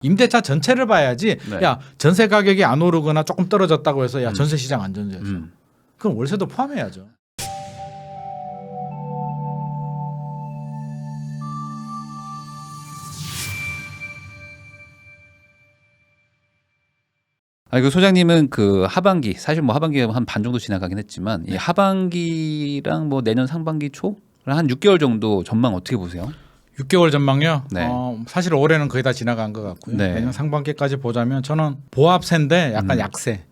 임대차 전체를 봐야지. 네. 야 전세 가격이 안 오르거나 조금 떨어졌다고 해서 야 전세 시장 안전해져. 그럼 월세도 포함해야죠. 아니 그 소장님은 그 하반기 사실 뭐 하반기 한 반 정도 지나가긴 했지만 네. 이 하반기랑 뭐 내년 상반기 초 한 6개월 정도 전망 어떻게 보세요? 6개월 전망요. 네. 사실 올해는 거의 다 지나간 것 같고요. 네. 내년 상반기까지 보자면 저는 보합세인데 약간 약세,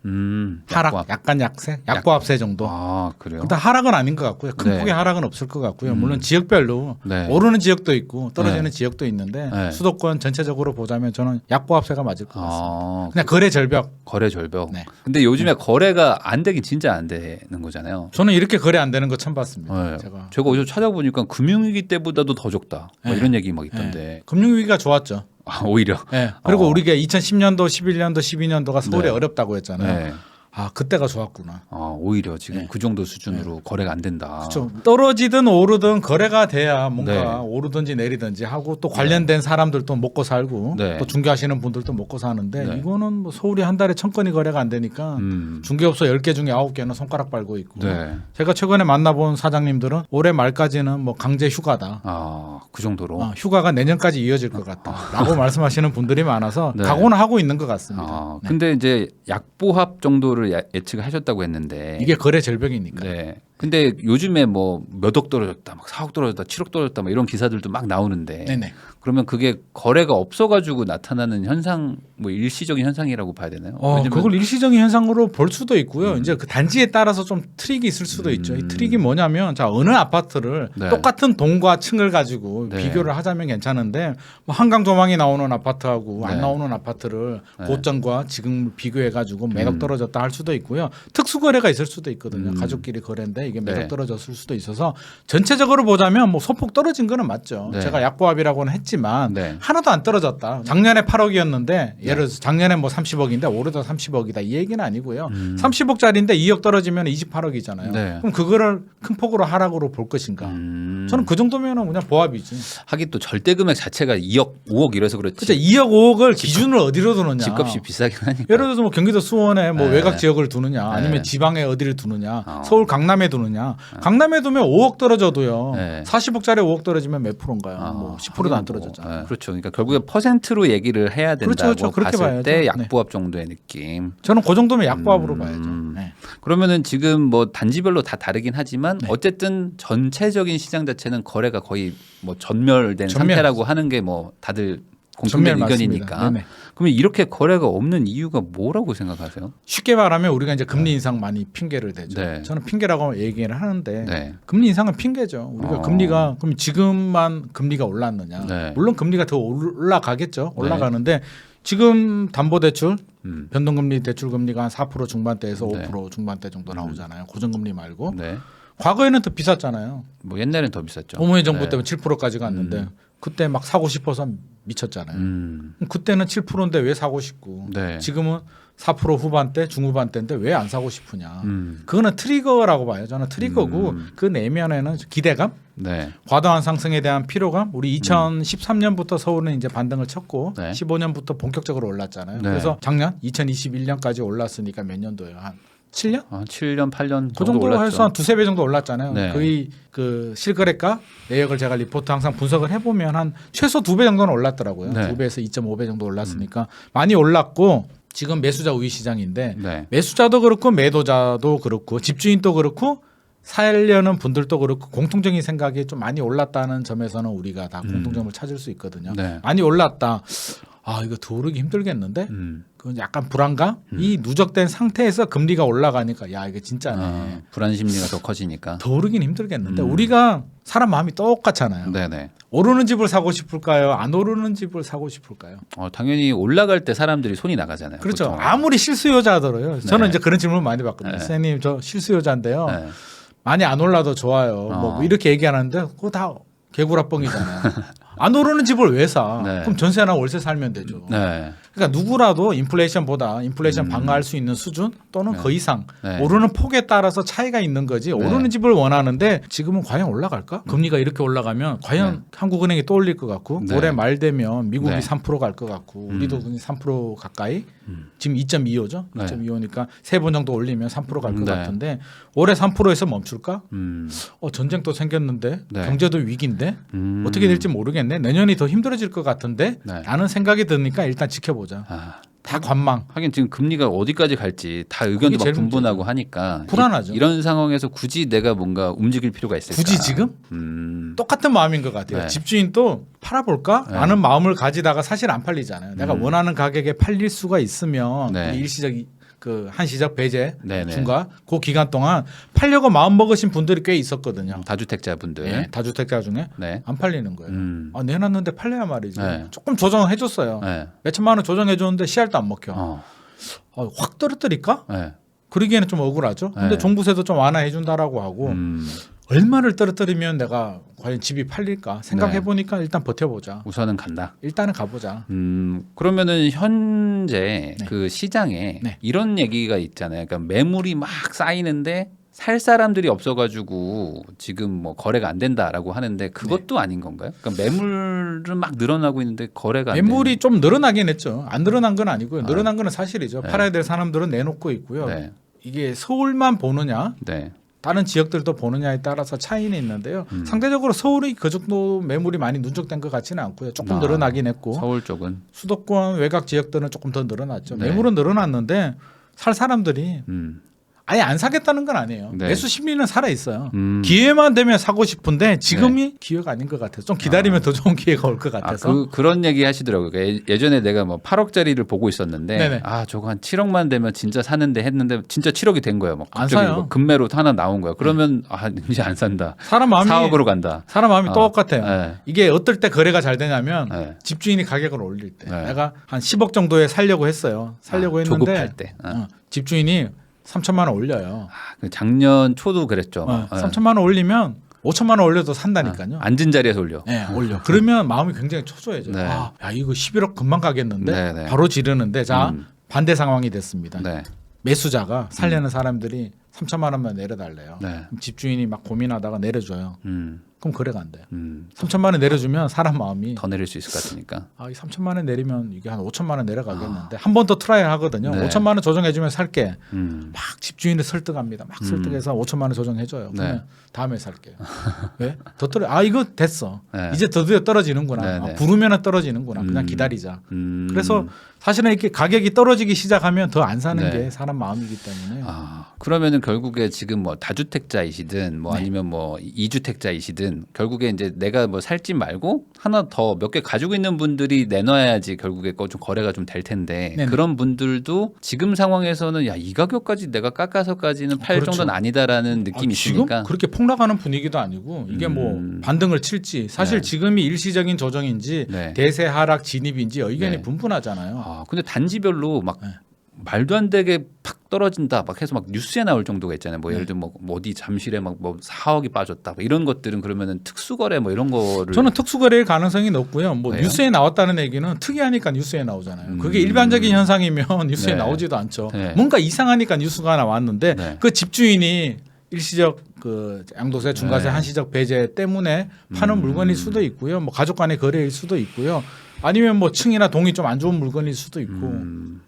하락, 약보합. 약간 약세, 약보합세 정도. 아 그래요? 일단 하락은 아닌 것 같고요. 큰 네. 폭의 하락은 없을 것 같고요. 물론 지역별로 네. 오르는 지역도 있고 떨어지는 네. 지역도 있는데 네. 수도권 전체적으로 보자면 저는 약보합세가 맞을 것 같습니다. 아, 그냥 거래 절벽. 거래 절벽. 네. 근데 요즘에 거래가 안 되긴 진짜 안 되는 거잖아요. 저는 이렇게 거래 안 되는 거 처음 봤습니다. 네. 제가 어디서 찾아보니까 금융위기 때보다도 더 적다. 뭐 네. 이런 얘기 막 있던데. 금융위기가 좋았죠. 아, 오히려. 네. 그리고 우리가 2010년도, 11년도, 12년도가 서울이 네. 어렵다고 했잖아요. 네. 아 그때가 좋았구나. 아, 오히려 지금 네. 그 정도 수준으로 거래가 안 된다. 그렇죠. 떨어지든 오르든 거래가 돼야 뭔가 네. 오르든지 내리든지 하고 또 관련된 사람들도 먹고 살고 네. 또 중개하시는 분들도 먹고 사는데 네. 이거는 뭐 서울이 한 달에 1000건이 거래가 안 되니까 중개업소 10개 중에 9개는 손가락 빨고 있고 네. 제가 최근에 만나본 사장님들은 올해 말까지는 뭐 강제 휴가다. 아, 그 정도로. 휴가가 내년까지 이어질 것 같다. 라고 말씀하시는 분들이 많아서 네. 각오는 하고 있는 것 같습니다. 아, 네. 근데 이제 약보합 정도를 예측을 하셨다고 했는데 이게 거래 절벽이니까. 네. 근데 요즘에 뭐 몇 억 떨어졌다, 막 4억 떨어졌다, 7억 떨어졌다, 막 이런 기사들도 막 나오는데 네네. 그러면 그게 거래가 없어가지고 나타나는 현상, 뭐 일시적인 현상이라고 봐야 되나요? 왜냐면 그걸 일시적인 현상으로 볼 수도 있고요. 이제 그 단지에 따라서 좀 트릭이 있을 수도 있죠. 이 트릭이 뭐냐면, 자 어느 아파트를 네. 똑같은 동과 층을 가지고 네. 비교를 하자면 괜찮은데, 뭐 한강 조망이 나오는 아파트하고 네. 안 나오는 아파트를 네. 고점과 지금 비교해가지고 매력 떨어졌다 할 수도 있고요. 특수 거래가 있을 수도 있거든요. 가족끼리 거래인데 이게 매력 네. 떨어졌을 수도 있어서 전체적으로 보자면 뭐 소폭 떨어진 거는 맞죠. 네. 제가 약보합이라고는 했지만 네. 하나도 안 떨어졌다. 작년에 8억이었는데 예를 들어서 작년에 뭐 30억인데 올해도 30억이다 이 얘기는 아니고요. 30억짜리인데 2억 떨어지면 28억이잖아요. 네. 그럼 그거를 큰 폭으로 하락으로 볼 것인가? 저는 그 정도면은 그냥 보합이지. 하긴 또 절대 금액 자체가 2억, 5억 이래서 그렇지. 그렇죠. 2억, 5억을 기준을 어디로 두느냐? 집값이 비싸긴 하니까. 예를 들어서 뭐 경기도 수원에 뭐 네. 외곽 지역을 두느냐, 아니면 네. 지방에 어디를 두느냐, 서울 강남에 두느냐. 강남에 두면 5억 떨어져도요. 네. 40억짜리 5억 떨어지면 몇 프로인가요? 뭐 10%도 안 떨어졌잖아요. 네. 그렇죠. 그러니까 결국에 퍼센트로 얘기를 해야 된다고 그렇죠. 그렇게 봤을 봐야죠. 때 네. 약보합 정도의 느낌. 저는 그 정도면 약보합으로 봐야죠. 네. 그러면은 지금 뭐 단지별로 다 다르긴 하지만 네. 어쨌든 전체적인 시장 자체는 거래가 거의 뭐 전멸된 전멸. 상태라고 하는 게 뭐 다들 전멸 공통된 맞습니다. 의견이니까. 네네. 그러면 이렇게 거래가 없는 이유가 뭐라고 생각하세요? 쉽게 말하면 우리가 이제 금리 인상 많이 핑계를 대죠. 네. 저는 핑계라고 얘기를 하는데 네. 금리 인상은 핑계죠. 우리가 금리가 그럼 지금만 금리가 올랐느냐? 네. 물론 금리가 더 올라가겠죠. 올라가는데 지금 담보대출 변동금리 대출금리가 한 4% 중반대에서 네. 5% 중반대 정도 나오잖아요. 고정금리 말고. 네. 과거에는 더 비쌌잖아요. 뭐 옛날엔 더 비쌌죠. 노무현 정부 네. 때문에 7%까지 갔는데 그때 막 사고 싶어서 미쳤잖아요. 음. 그때는 7%인데 왜 사고 싶고 네. 지금은 4% 후반대 중후반대인데 왜 안 사고 싶으냐. 음. 그거는 트리거라고 봐요. 저는 트리거고 그 내면에는 기대감, 네. 과도한 상승에 대한 피로감. 우리 2013년부터 서울은 이제 반등을 쳤고 네. 15년부터 본격적으로 올랐잖아요. 네. 그래서 작년 2021년까지 올랐으니까 몇 년도예요? 한 7년? 한 7년, 8년 그 정도 정도 올랐죠. 해서 한 두세 배 정도 올랐잖아요. 네. 거의 그 실거래가 내역을 제가 리포트 항상 분석을 해보면 한 최소 2배 정도는 올랐더라고요. 네. 2배에서 2.5배 정도 올랐으니까 많이 올랐고 지금 매수자 우위 시장인데 네. 매수자도 그렇고 매도자도 그렇고 집주인도 그렇고 살려는 분들도 그렇고 공통적인 생각이 좀 많이 올랐다는 점에서는 우리가 다 공통점을 찾을 수 있거든요. 네. 많이 올랐다. 아 이거 더 오르기 힘들겠는데? 그 약간 불안감이 누적된 상태에서 금리가 올라가니까 야 이게 진짜네. 불안 심리가 더 커지니까. 더 오르긴 힘들겠는데 우리가 사람 마음이 똑같잖아요. 네네. 오르는 집을 사고 싶을까요? 안 오르는 집을 사고 싶을까요? 당연히 올라갈 때 사람들이 손이 나가잖아요. 그렇죠. 보통. 아무리 실수요자더라요. 저는 네. 이제 그런 질문 많이 받거든요. 네. 선생님 저 실수요자인데요. 네. 많이 안 올라도 좋아요. 뭐 이렇게 얘기하는데 그거 다 개구라뻥이잖아요. 안 오르는 집을 왜 사? 네. 그럼 전세나 월세 살면 되죠. 네. 그러니까 누구라도 인플레이션 방어할 수 있는 수준 또는 네. 그 이상 네. 오르는 폭에 따라서 차이가 있는 거지. 오르는 집을 원하는데 지금은 과연 올라갈까? 금리가 이렇게 올라가면 과연 네. 한국은행이 또 올릴 것 같고 네. 올해 말 되면 미국이 네. 3% 갈 것 같고 우리도 3% 가까이 지금 2.25죠. 네. 2.25니까 3번 정도 올리면 3% 갈 것 네. 같은데 올해 3%에서 멈출까? 음. 전쟁도 생겼는데 네. 경제도 위기인데 어떻게 될지 모르겠네. 내년이 더 힘들어질 것 같은데 네. 라는 생각이 드니까 일단 지켜보자. 아. 다 관망. 하긴 지금 금리가 어디까지 갈지 다 의견도 막 제일 분분하고 하니까 불안하죠. 이런 상황에서 굳이 내가 뭔가 움직일 필요가 있을까? 굳이 지금? 똑같은 마음인 것 같아요. 네. 집주인도 팔아볼까? 네. 라는 마음을 가지다가 사실 안 팔리잖아요. 내가 원하는 가격에 팔릴 수가 있으면 네. 일시적 그 한시적 배제 네네. 중과 그 기간 동안 팔려고 마음 먹으신 분들이 꽤 있었거든요. 다주택자분들. 예, 다주택자 중에 네. 안 팔리는 거예요. 음. 내놨는데 팔려야 말이지. 네. 조금 조정해줬어요. 네. 몇 천만 원 조정해줬는데 씨알도 안 먹혀. 확 떨어뜨릴까? 네. 그러기에는 좀 억울하죠. 근데 네. 종부세도 좀 완화해준다라고 하고 얼마를 떨어뜨리면 내가 과연 집이 팔릴까 생각해보니까 일단 버텨보자. 우선은 간다. 일단은 가보자. 그러면은 현재 네. 그 시장에 네. 이런 얘기가 있잖아요. 그러니까 매물이 막 쌓이는데 살 사람들이 없어가지고 지금 뭐 거래가 안 된다라고 하는데 그것도 아닌 건가요? 그러니까 매물은 막 늘어나고 있는데 거래가 안 매물이 좀 늘어나긴 했죠. 안 늘어난 건 아니고요. 아. 늘어난 건 사실이죠. 네. 팔아야 될 사람들은 내놓고 있고요. 네. 이게 서울만 보느냐 네. 다른 지역들도 보느냐에 따라서 차이는 있는데요. 상대적으로 서울이 그 정도 매물이 많이 누적된 것 같지는 않고요. 조금 늘어나긴 했고 서울 쪽은 수도권 외곽 지역들은 조금 더 늘어났죠. 네. 매물은 늘어났는데 살 사람들이 아예 안 사겠다는 건 아니에요. 네. 매수 심리는 살아 있어요. 기회만 되면 사고 싶은데 지금이 기회가 아닌 것 같아서 좀 기다리면 더 좋은 기회가 올 것 같아서. 그런 얘기 하시더라고요. 예전에 내가 뭐 8억짜리를 보고 있었는데 네네. 저거 한 7억만 되면 진짜 사는데 했는데 진짜 7억이 된 거예요. 막 안 갑자기 사요. 뭐 금매로 하나 나온 거야. 그러면 이제 안 산다. 사람 마음이 4억으로 간다. 사람 마음이 똑같아요. 네. 이게 어떨 때 거래가 잘 되냐면 네. 집주인이 가격을 올릴 때. 네. 내가 한 10억 정도에 살려고 했어요. 살려고 했는데 조급할 때. 집주인이 3천만 원 올려요. 그 작년 초도 그랬죠. 3천만 원 올리면 5천만 원 올려도 산다니까요. 앉은 자리에서 올려. 네, 올려. 그러면 마음이 굉장히 초조해져요. 네. 야, 이거 11억 금방 가겠는데 네, 네. 바로 지르는데 자 반대 상황이 됐습니다. 네. 매수자가 살려는 사람들이 3천만 원만 내려달래요. 네. 그럼 집주인이 막 고민하다가 내려줘요. 그럼 거래가 안 돼요. 3천만 원 내려주면 사람 마음이 더 내릴 수 있을 것 같으니까. 이 3천만 원 내리면 이게 한 5천만 원 내려가겠는데 한 번 더 트라이 하거든요. 네. 5천만 원 조정해주면 살게. 음. 막 집주인을 설득합니다. 막 설득해서 5천만 원 조정해줘요. 그러면 네. 다음에 살게요. 왜? 더 떨어. 이거 됐어. 네. 이제 드디어 떨어지는구나. 네, 네. 부르면 떨어지는구나. 그냥 기다리자. 음. 그래서 사실은 이렇게 가격이 떨어지기 시작하면 더 안 사는 네. 게 사람 마음이기 때문에. 그러면은 결국에 지금 뭐 다주택자이시든 뭐 네. 아니면 뭐 이주택자이시든 결국에 이제 내가 뭐 살지 말고 하나 더 몇 개 가지고 있는 분들이 내놔야지 결국에 좀 거래가 좀 될 텐데 네네. 그런 분들도 지금 상황에서는 야 이 가격까지 내가 깎아서까지는 팔 그렇죠. 정도는 아니다라는 느낌이 지금 있으니까 그렇게 폭락하는 분위기도 아니고 이게 뭐 반등을 칠지 사실 네. 지금이 일시적인 조정인지 네. 대세 하락 진입인지 의견이 네. 분분하잖아요. 근데 단지별로 막 네. 말도 안 되게 팍 떨어진다 막 해서 막 뉴스에 나올 정도가 있잖아요. 뭐 예를 들면 뭐 어디 잠실에 막 뭐 4억이 빠졌다 뭐 이런 것들은 그러면은 특수거래 뭐 이런 거를 저는 특수거래일 가능성이 높고요. 뭐 왜요? 뉴스에 나왔다는 얘기는 특이하니까 뉴스에 나오잖아요. 그게 일반적인 현상이면 뉴스에 네. 나오지도 않죠. 네. 뭔가 이상하니까 뉴스가 나왔는데 네. 그 집주인이 일시적 그 양도세, 중과세, 네. 한시적 배제 때문에 파는 물건일 수도 있고요. 뭐 가족 간의 거래일 수도 있고요. 아니면 뭐 층이나 동이 좀 안 좋은 물건일 수도 있고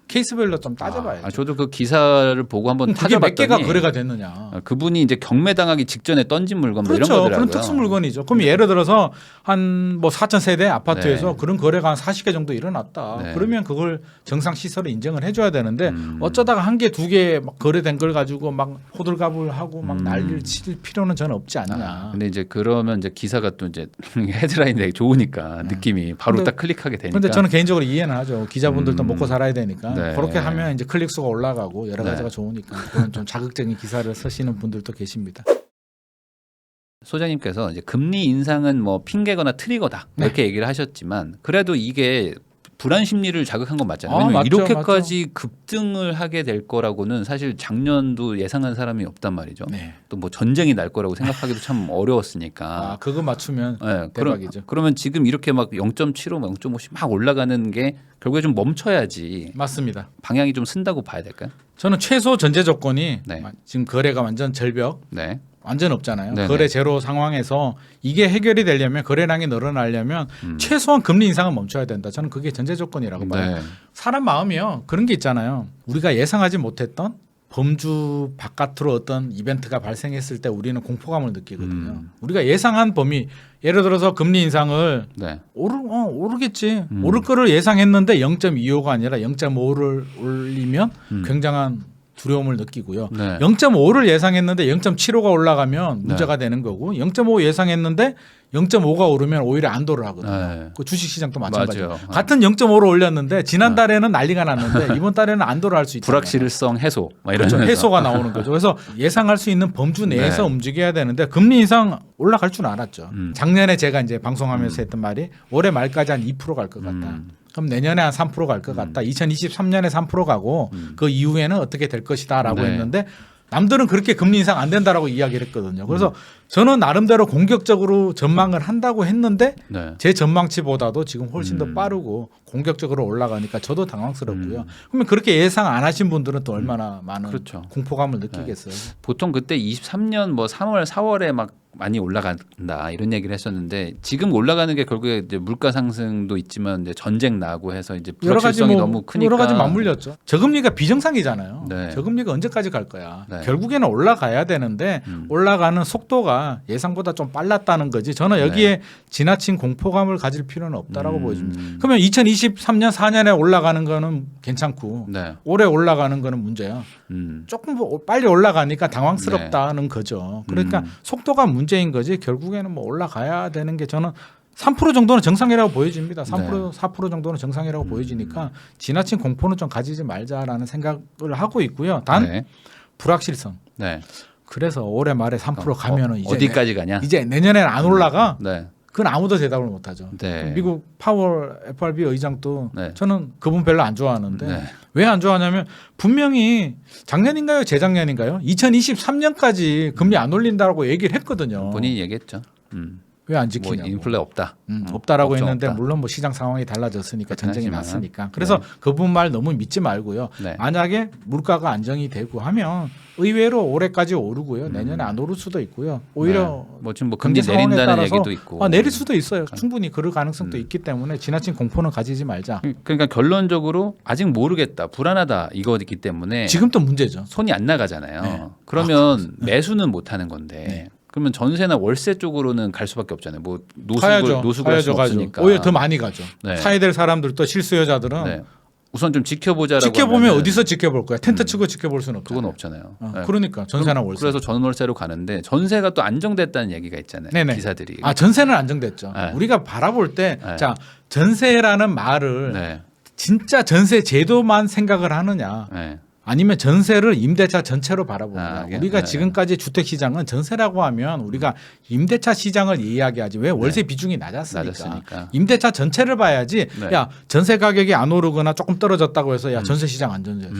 케이스별로 좀 따져봐야죠. 저도 그 기사를 보고 한번 그럼 그게 몇 찾아봤더니 개가 거래가 됐느냐? 그분이 이제 경매당하기 직전에 던진 물건 뭐 그렇죠. 이런 거더라고요. 그런 특수 물건이죠. 그럼 예를 들어서 한 뭐 4천 세대 아파트에서 네. 그런 거래가 한 40개 정도 일어났다. 네. 그러면 그걸 정상 시설을 인정을 해줘야 되는데 어쩌다가 한 개, 두 개 막 거래된 걸 가지고 막 호들갑을하고 막 난리를 칠 필요는 저는 없지 않냐. 근데 이제 그러면 이제 기사가 또 이제 헤드라인이 되게 좋으니까 느낌이 바로 근데- 딱 클릭하게 되니까. 근데 저는 개인적으로 이해는 하죠. 기자분들도 먹고 살아야 되니까 네. 그렇게 하면 이제 클릭 수가 올라가고 여러 네. 가지가 좋으니까 그런 좀 자극적인 기사를 쓰시는 분들도 계십니다. 소장님께서 이제 금리 인상은 뭐 핑계거나 트리거다 네. 이렇게 얘기를 하셨지만 그래도 이게 불안 심리를 자극한 건 맞잖아요. 아, 왜냐면 맞죠, 이렇게까지 급등을 하게 될 거라고는 사실 작년도 예상한 사람이 없단 말이죠. 네. 또 뭐 전쟁이 날 거라고 생각하기도 참 어려웠으니까. 아, 그거 맞추면 네, 대박이죠. 그러면 지금 이렇게 막 0.75, 0.5씩 막 올라가는 게 결국에 좀 멈춰야지 맞습니다. 방향이 좀 쓴다고 봐야 될까요? 저는 최소 전제 조건이 네. 지금 거래가 완전 절벽, 네. 완전 없잖아요. 네네. 거래 제로 상황에서 이게 해결이 되려면 거래량이 늘어나려면 최소한 금리 인상은 멈춰야 된다. 저는 그게 전제 조건이라고 봐요. 네. 사람 마음이요. 그런 게 있잖아요. 우리가 예상하지 못했던 범주 바깥으로 어떤 이벤트가 발생했을 때 우리는 공포감을 느끼거든요. 우리가 예상한 범위, 예를 들어서 금리 인상을 네. 오르겠지. 오를 거를 예상했는데 0.25가 아니라 0.5를 올리면 굉장한 두려움을 느끼고요. 네. 0.5를 예상했는데 0.75가 올라가면 문제가 되는 거고 0.5 예상했는데 0.5가 오르면 오히려 안도를 하거든요. 네. 그 주식시장도 마찬가지예요. 맞아요. 같은 0.5로 올렸는데 지난달에는 난리가 났는데 이번 달에는 안도를 할 수 있다. 불확실성 해소 막 이런 그렇죠. 해소가 나오는 거죠. 그래서 예상할 수 있는 범주 내에서 네. 움직여야 되는데 금리 인상 올라갈 줄 알았죠. 작년에 제가 이제 방송하면서 했던 말이 올해 말까지 한 2% 갈 것 같다. 그럼 내년에 한 3% 갈 것 같다. 2023년에 3% 가고 그 이후에는 어떻게 될 것이다라고 네. 했는데 남들은 그렇게 금리 인상 안 된다라고 이야기를 했거든요. 그래서 저는 나름대로 공격적으로 전망을 한다고 했는데 네. 제 전망치보다도 지금 훨씬 더 빠르고 공격적으로 올라가니까 저도 당황스럽고요. 그러면 그렇게 예상 안 하신 분들은 또 얼마나 많은 그렇죠. 공포감을 느끼겠어요. 보통 그때 23년 뭐 3월, 4월에 막 많이 올라간다 이런 얘기를 했었는데 지금 올라가는 게 결국에 이제 물가 상승도 있지만 이제 전쟁 나고 해서 이제 불확실성이 너무 크니까 여러 가지 맞물렸죠. 저금리가 비정상이잖아요. 네. 저금리가 언제까지 갈 거야. 네. 결국에는 올라가야 되는데 올라가는 속도가 예상보다 좀 빨랐다는 거지. 저는 여기에 지나친 공포감을 가질 필요는 없다라고 보여집니다. 그러면 2023년 4년에 올라가는 거는 괜찮고 네. 올해 올라가는 거는 문제야. 조금 빨리 올라가니까 당황스럽다는 거죠. 그러니까 속도가 문제인 거지 결국에는 뭐 올라가야 되는 게 저는 3% 정도는 정상이라고 보여집니다. 3% 4% 정도는 정상이라고 보여지니까 지나친 공포는 좀 가지지 말자라는 생각을 하고 있고요. 단 네. 불확실성. 네. 그래서 올해 말에 3% 가면은 이제 어디까지 가냐? 이제 내년에는 안 올라가. 네. 그건 아무도 대답을 못 하죠. 네. 미국 파월 FRB 의장도 네. 저는 그분 별로 안 좋아하는데 네. 왜 안 좋아하냐면 분명히 작년인가요 재작년인가요 2023년까지 금리 안 올린다고 얘기를 했거든요. 본인이 얘기했죠. 왜 안 뭐 지키냐고. 인플레 없다. 없다라고 걱정 했는데 없다. 물론 뭐 시장 상황이 달라졌으니까 그렇긴 전쟁이 하지만. 났으니까. 그래서 그분 말 너무 믿지 말고요. 네. 만약에 물가가 안정이 되고 하면 의외로 올해까지 오르고요. 내년에 안 오를 수도 있고요. 오히려 네. 뭐 지금 뭐 경제 금리 상황에 내린다는 따라서 얘기도 있고. 내릴 수도 있어요. 충분히 그럴 가능성도 있기 때문에 지나친 공포는 가지지 말자. 그러니까 결론적으로 아직 모르겠다, 불안하다 이거기 때문에 지금도 문제죠. 손이 안 나가잖아요. 네. 그러면 매수는 못 하는 건데. 네. 그러면 전세나 월세 쪽으로는 갈 수밖에 없잖아요. 뭐 가야죠. 노숙을 할 수 가야죠. 없으니까. 오히려 더 많이 가죠. 네. 사야 될 사람들도 실수요자들은 네. 우선 좀 지켜보자라고. 지켜보면 하면은 어디서 지켜볼 거야. 텐트 치고 지켜볼 수는 없죠. 그건 없잖아요. 네. 그러니까 전세나 월세. 그래서 전월세로 가는데 전세가 또 안정됐다는 얘기가 있잖아요. 네네. 기사들이. 전세는 안정됐죠. 네. 우리가 바라볼 때, 네. 자 전세라는 말을 네. 진짜 전세 제도만 생각을 하느냐, 네. 아니면 전세를 임대차 전체로 바라보느냐. 이게- 우리가 네. 지금까지 주택 시장은 전세라고 하면 우리가 임대차 시장을 이야기하지 왜 월세 비중이 낮았으니까. 낮았으니까. 임대차 전체를 봐야지. 네. 야 전세 가격이 안 오르거나 조금 떨어졌다고 해서 야 전세 시장 안전해져.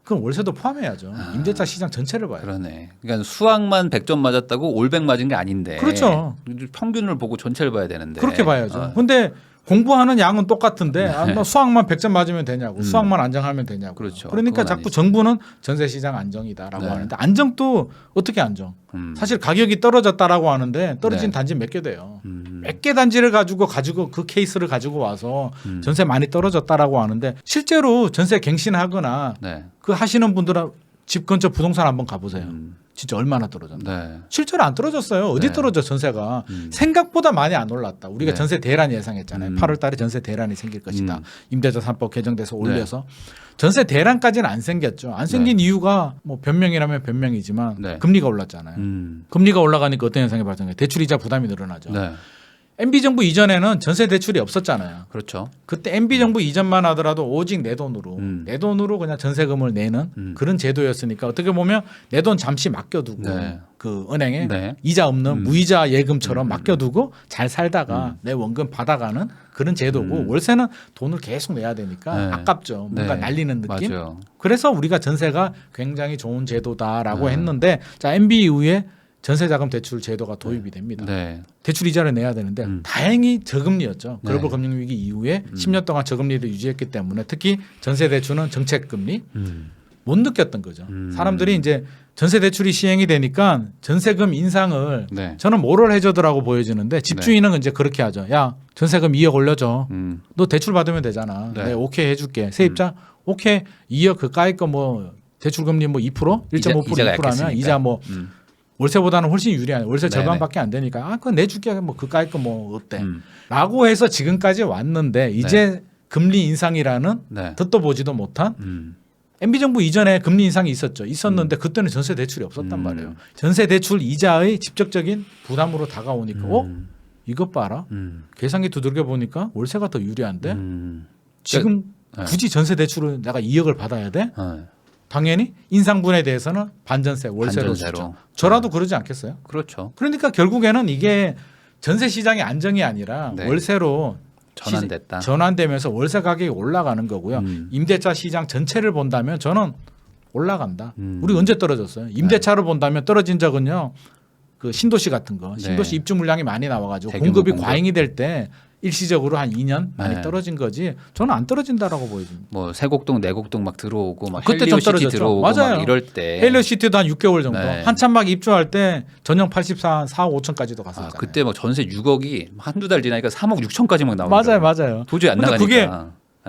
그럼 월세도 포함해야죠. 임대차 시장 전체를 봐요. 그러네. 그러니까 수학만 100점 맞았다고 올 100 맞은 게 아닌데. 그렇죠. 평균을 보고 전체를 봐야 되는데. 그렇게 봐야죠. 근데 공부하는 양은 똑같은데 너 수학만 100점 맞으면 되냐고. 수학만 안정하면 되냐고. 그렇죠. 그러니까 그건 자꾸 아니죠. 정부는 전세 시장 안정이다라고 네. 하는데 안정도 어떻게 안정? 사실 가격이 떨어졌다라고 하는데 떨어진 네. 단지 몇 개 돼요. 몇 개 단지를 가지고 그 케이스를 가지고 와서 전세 많이 떨어졌다라고 하는데 실제로 전세 갱신하거나 네. 그 하시는 분들은 집 근처 부동산 한번 가보세요. 진짜 얼마나 떨어졌나? 네. 실제로 안 떨어졌어요. 어디 네. 떨어져 전세가 생각보다 많이 안 올랐다. 우리가 네. 전세 대란 예상했잖아요. 8월달에 전세 대란이 생길 것이다. 임대차 3법 개정돼서 올려서 전세 대란까지는 안 생겼죠. 안 생긴 이유가 뭐 변명이라면 변명이지만 네. 금리가 올랐잖아요. 금리가 올라가니까 어떤 현상이 발생해요? 대출이자 부담이 늘어나죠. 네. MB 정부 이전에는 전세 대출이 없었잖아요. 그렇죠. 그때 MB 정부 이전만 하더라도 오직 내 돈으로 그냥 전세금을 내는 그런 제도였으니까 어떻게 보면 내 돈 잠시 맡겨두고 네. 그 은행에 네. 이자 없는 무이자 예금처럼 맡겨두고 잘 살다가 내 원금 받아가는 그런 제도고 월세는 돈을 계속 내야 되니까 네. 아깝죠. 뭔가 네. 날리는 느낌. 맞아요. 그래서 우리가 전세가 굉장히 좋은 제도다라고 했는데 자 MB 이후에 전세자금 대출 제도가 도입이 됩니다. 네. 대출 이자를 내야 되는데 다행히 저금리였죠. 네. 글로벌 금융 위기 이후에 10년 동안 저금리를 유지했기 때문에 특히 전세 대출은 정책 금리 못 느꼈던 거죠. 사람들이 이제 전세 대출이 시행이 되니까 전세금 인상을 네. 저는 모럴 해저드라고 보여지는데 집주인은 이제 그렇게 하죠. 야 전세금 2억 올려줘. 너 대출 받으면 되잖아. 네. 내가 오케이 해줄게. 세입자 오케이 2억 그까이 거 뭐 대출 금리 뭐 2% 1.5% 이자가 2% 하면 약했으니까. 이자 뭐 월세보다는 훨씬 유리하네. 월세 네네. 절반밖에 안 되니까 아 그거 내줄게 뭐 그까이 거 뭐 어때? 라고 해서 지금까지 왔는데 이제 금리 인상이라는 네. 듣도 보지도 못한 MB 정부 이전에 금리 인상이 있었는데 그때는 전세 대출이 없었단 말이에요. 전세 대출 이자의 직접적인 부담으로 다가오니까 이것 봐라. 계산기 두들겨 보니까 월세가 더 유리한데 지금 네. 굳이 전세 대출을 내가 2억을 받아야 돼? 네. 당연히 인상분에 대해서는 반전세 월세로 반전세로. 주죠. 저라도 그러지 않겠어요? 그렇죠. 그러니까 결국에는 이게 전세 시장의 안정이 아니라 네. 월세로 전환됐다. 전환되면서 월세 가격이 올라가는 거고요. 임대차 시장 전체를 본다면 저는 올라간다. 우리 언제 떨어졌어요? 임대차를 본다면 떨어진 적은요. 그 신도시 같은 거, 신도시 네. 입주 물량이 많이 나와가지고 대규모 공급이 공급. 과잉이 될 때 일시적으로 한 2년 많이 네. 떨어진 거지. 저는 안 떨어진다라고 보여집니다. 뭐 세곡동 내곡동 막 들어오고 막 그때 좀 헬리오시티 떨어졌죠. 들어오고 맞아요. 막 이럴 때 헬리오시티도 한 6개월 정도. 네. 한참 막 입주할 때 전용 84, 4억 5천까지도 갔었잖아요. 그때 막 전세 6억이 한두 달 지나니까 3억 6천까지 막 나오고 맞아요. 도저히 안 근데 나가니까. 그게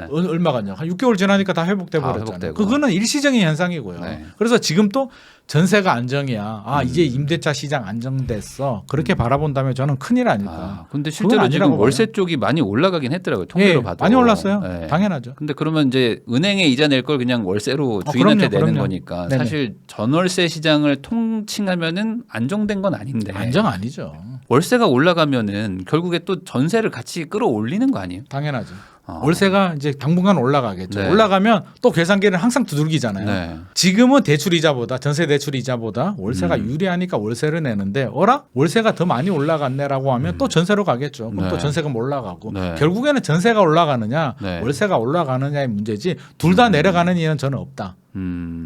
네. 얼마 갔냐? 한 6개월 지나니까 다 회복돼 다 버렸잖아요. 회복되고. 그거는 일시적인 현상이고요. 네. 그래서 지금 또 전세가 안정이야. 이제 임대차 시장 안정됐어. 그렇게 바라본다면 저는 큰일 아닐까. 근데 그건 실제로 아니라고 지금 봐요. 월세 쪽이 많이 올라가긴 했더라고요. 통계로 예, 봐도. 많이 올랐어요. 네. 당연하죠. 근데 그러면 이제 은행에 이자 낼 걸 그냥 월세로 주인한테 그럼요, 내는 그럼요. 거니까 네네. 사실 전월세 시장을 통칭하면은 안정된 건 아닌데 안정 아니죠. 월세가 올라가면은 결국에 또 전세를 같이 끌어올리는 거 아니에요? 당연하죠. 월세가 이제 당분간 올라가겠죠. 네. 올라가면 또 계산기는 항상 두들기잖아요. 네. 지금은 대출 이자보다 전세 대출 이자보다 월세가 유리하니까 월세를 내는데 월세가 더 많이 올라갔네라고 하면 또 전세로 가겠죠. 그럼 네. 또 전세금 올라가고 네. 결국에는 전세가 올라가느냐 네. 월세가 올라가느냐의 문제지 둘 다 내려가는 이유는 저는 없다.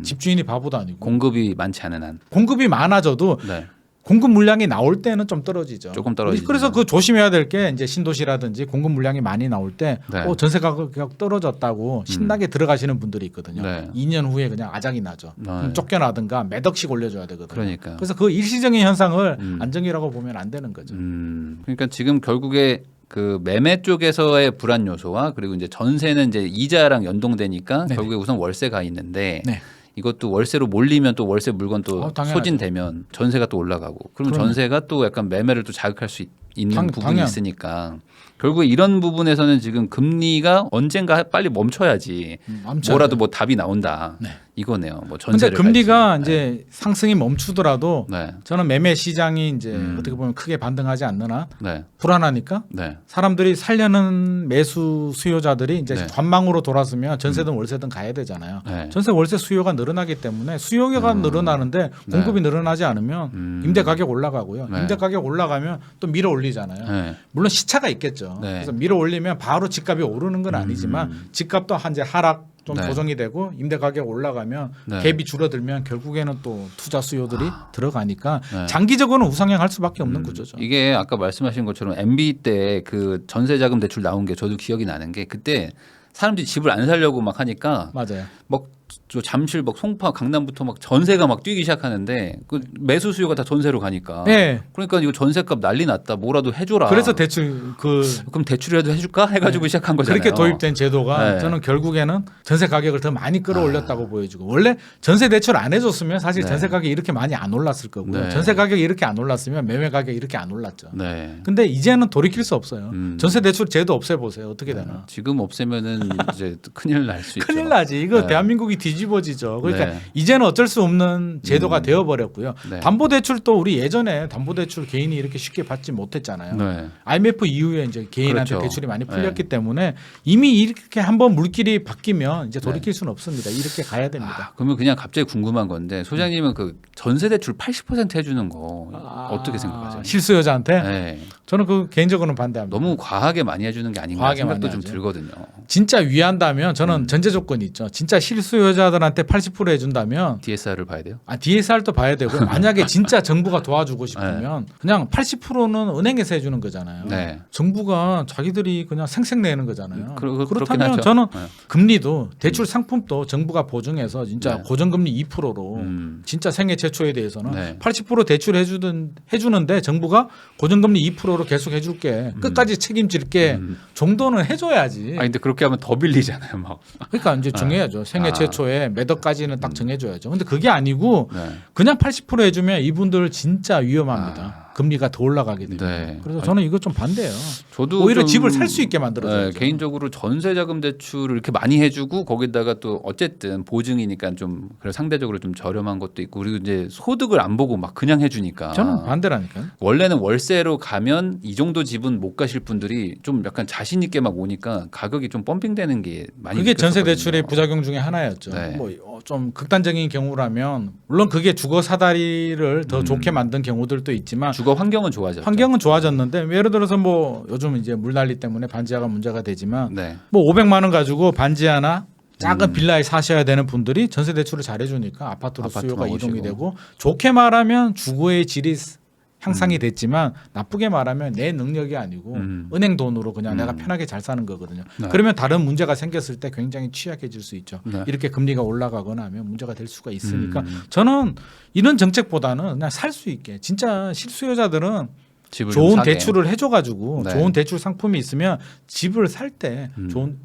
집주인이 바보도 아니고 공급이 많지 않은 한. 공급이 많아져도 네. 공급 물량이 나올 때는 좀 떨어지죠. 조금 떨어지죠. 그래서 그 조심해야 될 게 이제 신도시라든지 공급 물량이 많이 나올 때 네. 전세 가격 떨어졌다고 신나게 들어가시는 분들이 있거든요. 네. 2년 후에 그냥 아작이 나죠. 네. 그럼 쫓겨나든가 몇 억씩 올려줘야 되거든요. 그러니까요. 그래서 그 일시적인 현상을 안정이라고 보면 안 되는 거죠. 그러니까 지금 결국에 그 매매 쪽에서의 불안 요소와 그리고 이제 전세는 이제 이자랑 연동되니까 네네. 결국에 우선 월세가 있는데 네. 이것도 월세로 몰리면 또 월세 물건 또 당연하죠. 소진되면 전세가 또 올라가고 그러면 그럼요. 전세가 또 약간 매매를 또 자극할 수 있는 부분이 당연. 있으니까 결국에 이런 부분에서는 지금 금리가 언젠가 빨리 멈춰야지 멈춰야 뭐라도 돼요. 뭐 답이 나온다 네. 이거네요. 뭐 근데 전세를 금리가 갈지. 이제 상승이 멈추더라도 네. 저는 매매 시장이 이제 어떻게 보면 크게 반등하지 않느나 네. 불안하니까 네. 사람들이 살려는 매수 수요자들이 이제 네. 관망으로 돌았으면 전세든 월세든 가야 되잖아요. 네. 전세 월세 수요가 늘어나기 때문에 수요가 늘어나는데 공급이 늘어나지 않으면 임대 가격 올라가고요. 네. 임대 가격 올라가면 또 밀어 올리잖아요. 네. 물론 시차가 있겠죠. 네. 그래서 밀어 올리면 바로 집값이 오르는 건 아니지만 집값도 한 이제 하락 좀 네. 조정이 되고 임대 가격 올라가면 네. 갭이 줄어들면 결국에는 또 투자 수요들이 들어가니까 네. 장기적으로는 우상향할 수밖에 없는 구조죠. 이게 아까 말씀하신 것처럼 MB 때 그 전세자금 대출 나온 게 저도 기억이 나는 게 그때 사람들이 집을 안 살려고 막 하니까 맞아요. 막 저 잠실 막 송파 강남부터 막 전세가 막 뛰기 시작하는데 그 매수 수요가 다 전세로 가니까 네. 그러니까 이거 전세값 난리 났다 뭐라도 해줘라 그래서 대출 그럼 대출이라도 해줄까 해가지고 시작한 거잖아요. 그렇게 도입된 제도가 네. 저는 결국에는 전세 가격을 더 많이 끌어올렸다고 보여지고 원래 전세 대출 안 해줬으면 사실 네. 전세 가격이 이렇게 많이 안 올랐을 거고요. 네. 전세 가격이 이렇게 안 올랐으면 매매 가격이 이렇게 안 올랐죠. 네. 근데 이제는 돌이킬 수 없어요. 전세 대출 제도 없애보세요. 어떻게 되나. 지금 없애면은 이제 큰일 날 수 있죠. 큰일 나지. 이거 네. 대한민국이 뒤집어지죠. 그러니까 네. 이제는 어쩔 수 없는 제도가 되어버렸고요. 네. 담보대출도 우리 예전에 담보대출 개인이 이렇게 쉽게 받지 못했잖아요. 네. IMF 이후에 이제 개인한테 그렇죠. 대출이 많이 풀렸기 때문에 이미 이렇게 한번 물길이 바뀌면 이제 돌이킬 네. 수는 없습니다. 이렇게 가야 됩니다. 그러면 그냥 갑자기 궁금한 건데 소장님은 그 전세 대출 80% 해주는 거 어떻게 생각하세요? 실수 여자한테 네. 저는 그 개인적으로는 반대합니다. 너무 과하게 많이 해주는 게 아닌가 과하게 생각도 많이 좀 하죠. 들거든요. 진짜 위한다면 저는 전제 조건이 있죠. 진짜 실수 여자들한테 80% 해준다면 DSR을 봐야 돼요. DSR도 봐야 되고 만약에 진짜 정부가 도와주고 싶으면 그냥 80%는 은행에서 해주는 거잖아요. 네. 정부가 자기들이 그냥 생색 내는 거잖아요. 그렇긴 그렇다면 하죠. 저는 네. 금리도 대출 상품도 정부가 보증해서 진짜 네. 고정금리 2%로 진짜 생애 최초에 대해서는 네. 80% 대출 해주는데 정부가 고정금리 2%로 계속 해줄게 끝까지 책임질게 정도는 해줘야지. 아니 근데 그렇게 하면 더 빌리잖아요, 막. 그러니까 이제 정해야죠. 생애 아. 최초에 몇 억까지는 딱 정해줘야죠. 근데 그게 아니고 네. 그냥 80% 해주면 이분들 진짜 위험합니다. 금리가 더 올라가게 되면. 네. 그래서 저는 이거 좀 반대예요. 저도 오히려 좀, 집을 살 수 있게 만들어줘요. 네, 개인적으로 전세자금 대출을 이렇게 많이 해주고 거기다가 또 어쨌든 보증이니까 좀 그래 상대적으로 좀 저렴한 것도 있고 그리고 이제 소득을 안 보고 막 그냥 해주니까. 저는 반대라니까요. 원래는 월세로 가면 이 정도 집은 못 가실 분들이 좀 약간 자신 있게 막 오니까 가격이 좀 펌핑되는 게 많이 그게 전세 느꼈었거든요. 대출의 부작용 중에 하나였죠. 네. 좀 극단적인 경우라면 물론 그게 주거 사다리를 더 좋게 만든 경우들도 있지만 주거 환경은 좋아졌죠. 환경은 좋아졌는데 예를 들어서 뭐 요즘 이제 물난리 때문에 반지하가 문제가 되지만 네. 뭐 500만 원 가지고 반지하나 작은 빌라에 사셔야 되는 분들이 전세 대출을 잘 해주니까 아파트로 수요가 오시고. 이동이 되고 좋게 말하면 주거의 질이 향상이 됐지만 나쁘게 말하면 내 능력이 아니고 은행 돈으로 그냥 내가 편하게 잘 사는 거거든요. 네. 그러면 다른 문제가 생겼을 때 굉장히 취약해질 수 있죠. 네. 이렇게 금리가 올라가거나 하면 문제가 될 수가 있으니까 저는 이런 정책보다는 그냥 살 수 있게 진짜 실수요자들은 집을 좀 좋은 사게. 대출을 해줘가지고 네. 좋은 대출 상품이 있으면 집을 살 때 좋은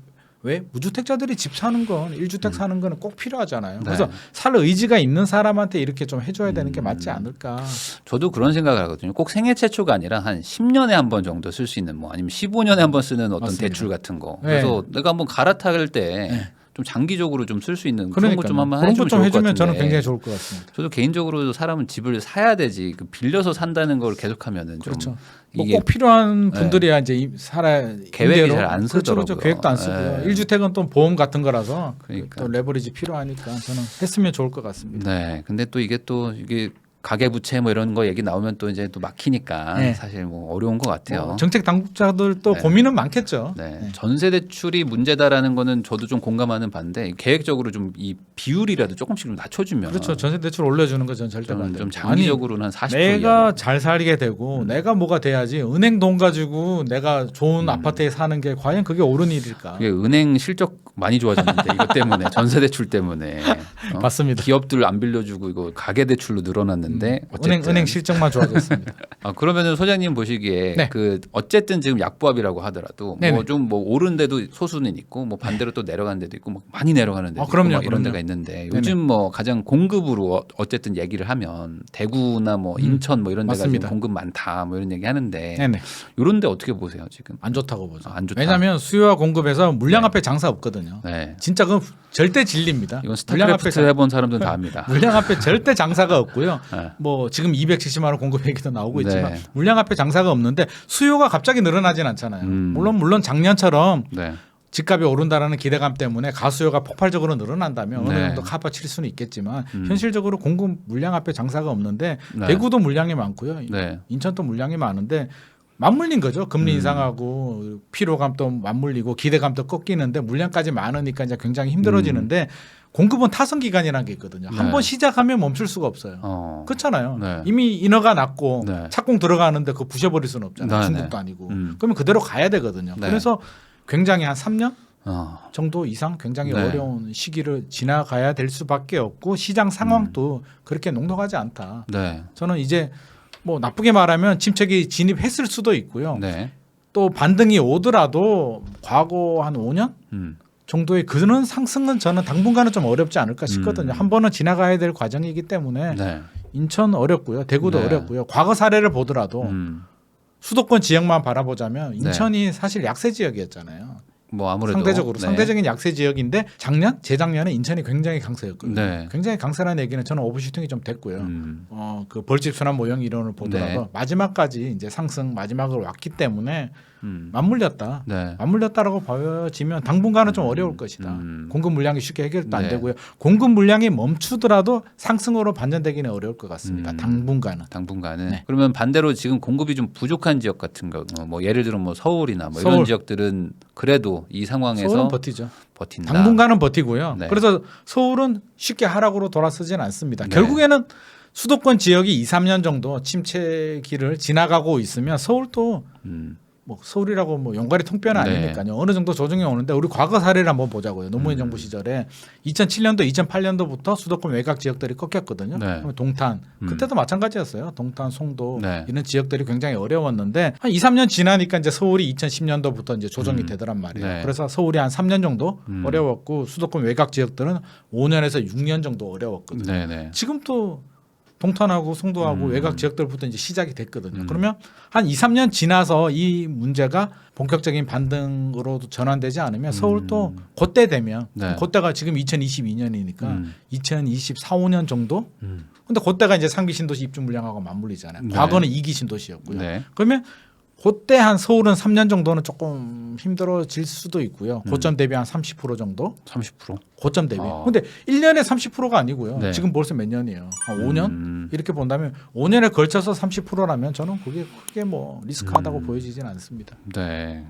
왜 무주택자들이 집 사는 건 1주택 사는 거는 꼭 필요하잖아요. 네. 그래서 살 의지가 있는 사람한테 이렇게 좀 해줘야 되는 게 맞지 않을까. 저도 그런 생각을 하거든요. 꼭 생애 최초가 아니라 한 10년에 한 번 정도 쓸 수 있는 뭐 아니면 15년에 한 번 쓰는 어떤 맞습니다. 대출 같은 거. 네. 그래서 내가 한번 갈아탈 때 좀 장기적으로 좀 쓸 수 있는 그런 것 그러니까 좀 한번 그런 해주면 것 좀 좋을 것 해주면 같은데. 저는 굉장히 좋을 것 같습니다. 저도 개인적으로 사람은 집을 사야 되지 그 빌려서 산다는 걸 계속하면은 좀 그렇죠. 뭐 이게 꼭 필요한 분들이야 이제 살아 계획이 잘안 그렇죠, 그렇죠. 쓰더라고요. 계획도 안 쓰고요. 네. 1주택은 또 보험 같은 거라서 그러니까. 또 레버리지 필요하니까 저는 했으면 좋을 것 같습니다. 네. 근데 또 이게 가계부채 뭐 이런 거 얘기 나오면 또 이제 또 막히니까 네. 사실 뭐 어려운 것 같아요. 정책 당국자들도 네. 고민은 많겠죠. 네. 전세 대출이 문제다라는 거는 저도 좀 공감하는 반대. 계획적으로 좀 이 비율이라도 조금씩 좀 낮춰주면 그렇죠. 전세 대출 올려주는 거 전 절대 반대. 좀 장기적으로는 한 40% 내가 이하로. 잘 살게 되고 내가 뭐가 돼야지 은행 돈 가지고 내가 좋은 아파트에 사는 게 과연 그게 옳은 일일까? 그게 은행 실적 많이 좋아졌는데 이것 때문에 전세 대출 때문에 맞습니다. 기업들 안 빌려주고 이거 가계 대출로 늘어났는데 어쨌든 은행 실적만 좋아졌습니다. 그러면은 소장님 보시기에 네. 그 어쨌든 지금 약보합이라고 하더라도 네네. 뭐 좀 뭐 오른 데도 소수는 있고 뭐 반대로 또 내려가는 데도 있고 뭐 많이 내려가는 데도 있고 그럼요, 막 이런 그럼요. 데가 있는데 네네. 요즘 뭐 가장 공급으로 어쨌든 얘기를 하면 대구나 뭐 인천 뭐 이런 데가 지금 맞습니다. 공급 많다 뭐 이런 얘기 하는데 네네. 이런 데 어떻게 보세요 지금? 안 좋다고 보죠. 안 좋다. 왜냐하면 수요와 공급에서 물량 앞에 장사 없거든요. 네. 진짜 그건 절대 진리입니다. 이건 물량 앞에 스타크래프트 해본 사람들은 다 압니다. 물량 앞에 절대 장사가 없고요. 네. 뭐 지금 270만 원 공급 얘기도 나오고 있지만 네. 물량 앞에 장사가 없는데 수요가 갑자기 늘어나진 않잖아요. 물론 작년처럼 네. 집값이 오른다라는 기대감 때문에 가수요가 폭발적으로 늘어난다면 어느 네. 정도 카바 칠 수는 있겠지만 현실적으로 공급 물량 앞에 장사가 없는데 네. 대구도 물량이 많고요. 네. 인천도 물량이 많은데 맞물린 거죠. 금리 인상하고 피로감도 맞물리고 기대감도 꺾이는데 물량까지 많으니까 이제 굉장히 힘들어지는데 공급은 타선 기간이라는 게 있거든요. 네. 한번 시작하면 멈출 수가 없어요. 그렇잖아요. 네. 이미 인허가 났고 네. 착공 들어가는데 그거 부셔버릴 수는 없잖아요. 네, 중국도 네. 아니고. 그러면 그대로 가야 되거든요. 네. 그래서 굉장히 한 3년 어. 정도 이상 굉장히 네. 어려운 시기를 지나가야 될 수밖에 없고 시장 상황도 그렇게 녹록하지 않다. 네. 저는 이제 뭐 나쁘게 말하면 침체기 진입했을 수도 있고요. 네. 또 반등이 오더라도 과거 한 5년 음. 정도의 그런 상승은 저는 당분간은 좀 어렵지 않을까 싶거든요. 한 번은 지나가야 될 과정이기 때문에 네. 인천 어렵고요. 대구도 네. 어렵고요. 과거 사례를 보더라도 수도권 지역만 바라보자면 인천이 사실 약세 지역이었잖아요. 뭐 아무래도 상대적으로 네. 상대적인 약세 지역인데 작년, 재작년에 인천이 굉장히 강세였거든요. 네. 굉장히 강세라는 얘기는 저는 오버슈팅이 좀 됐고요. 그 벌집 순환 모형 이론을 보더라도 네. 마지막까지 이제 상승 마지막으로 왔기 때문에 음. 맞물렸다. 네. 맞물렸다라고 보여지면 당분간은 좀 어려울 것이다. 공급 물량이 쉽게 해결도 안 네. 되고요. 공급 물량이 멈추더라도 상승으로 반전되기는 어려울 것 같습니다. 당분간은. 당분간은. 네. 그러면 반대로 지금 공급이 좀 부족한 지역 같은 거, 뭐 예를 들어 뭐 서울이나 뭐 서울. 이런 지역들은 그래도 이 상황에서 서울은 버티죠. 버틴다. 당분간은 버티고요. 네. 그래서 서울은 쉽게 하락으로 돌아서지는 않습니다. 네. 결국에는 수도권 지역이 2, 3년 정도 침체기를 지나가고 있으면 서울도 뭐 서울이라고 뭐 용가리 통뼈는 네. 아니니까요. 어느 정도 조정이 오는데 우리 과거 사례를 한번 보자고요. 노무현 정부 시절에 2007년도, 2008년도부터 수도권 외곽 지역들이 꺾였거든요. 네. 그러면 동탄 그때도 마찬가지였어요. 동탄, 송도 네. 이런 지역들이 굉장히 어려웠는데 한 2, 3년 지나니까 이제 서울이 2010년도부터 이제 조정이 되더란 말이에요. 네. 그래서 서울이 한 3년 정도 어려웠고 수도권 외곽 지역들은 5년에서 6년 정도 어려웠거든요. 네네. 지금 또 동탄하고 송도하고 외곽 지역들부터 이제 시작이 됐거든요. 그러면 한 2, 3년 지나서 이 문제가 본격적인 반등으로 전환되지 않으면 서울도 그때 되면 네. 그때가 지금 2022년이니까 2024, 5년 정도. 근데 그때가 이제 3기 신도시 입주 물량하고 맞물리잖아요. 네. 과거는 2기 신도시였고요. 네. 그러면 그때 한 서울은 3년 정도는 조금 힘들어질 수도 있고요. 고점 대비 한 30% 정도. 30%. 고점 대비. 근데 1년에 30%가 아니고요. 네. 지금 벌써 몇 년이에요? 한 5년? 이렇게 본다면 5년에 걸쳐서 30%라면 저는 그게 크게 뭐 리스크하다고 보여지진 않습니다. 네.